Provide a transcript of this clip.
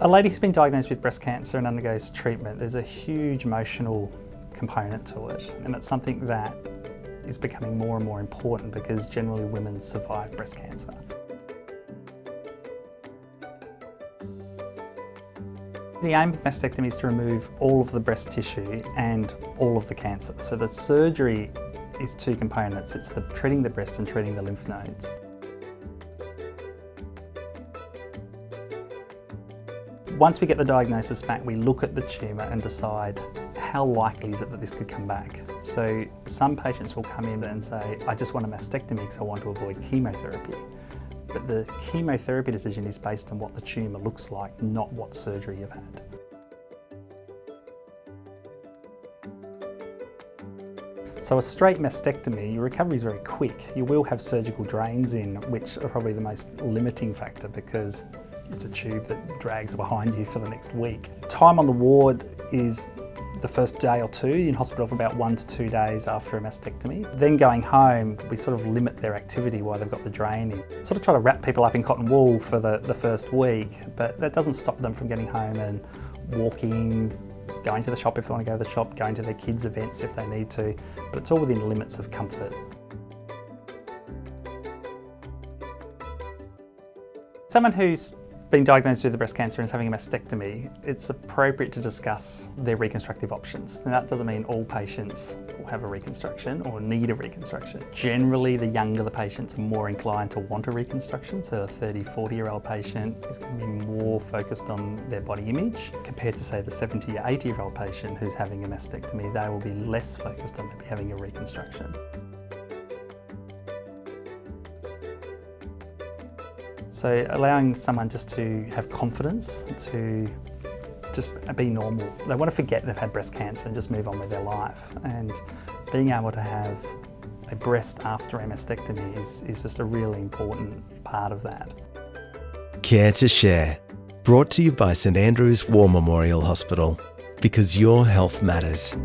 A lady who's been diagnosed with breast cancer and undergoes treatment, there's a huge emotional component to it, and it's something that is becoming more and more important because generally women survive breast cancer. The aim of mastectomy is to remove all of the breast tissue and all of the cancer. So the surgery is two components. It's treating the breast and treating the lymph nodes. Once we get the diagnosis back, we look at the tumour and decide how likely is it that this could come back. So some patients will come in and say, I just want a mastectomy because I want to avoid chemotherapy. But the chemotherapy decision is based on what the tumour looks like, not what surgery you've had. So a straight mastectomy, your recovery is very quick. You will have surgical drains in, which are probably the most limiting factor because it's a tube that drags behind you for the next week. Time on the ward is the first day or two, in hospital for about 1 to 2 days after a mastectomy. Then going home, we sort of limit their activity while they've got the drain in. Sort of try to wrap people up in cotton wool for the first week, but that doesn't stop them from getting home and walking, going to the shop if they want to go to the shop, going to their kids' events if they need to, but it's all within the limits of comfort. Someone who's been diagnosed with breast cancer and is having a mastectomy, it's appropriate to discuss their reconstructive options. Now that doesn't mean all patients will have a reconstruction or need a reconstruction. Generally, the younger the patients are more inclined to want a reconstruction, so a 30, 40-year-old patient is going to be more focused on their body image compared to, say, the 70 or 80-year-old patient who's having a mastectomy. They will be less focused on maybe having a reconstruction. So allowing someone just to have confidence, to just be normal. They want to forget they've had breast cancer and just move on with their life. And being able to have a breast after a mastectomy is just a really important part of that. Care to Share, brought to you by St Andrew's War Memorial Hospital, because your health matters.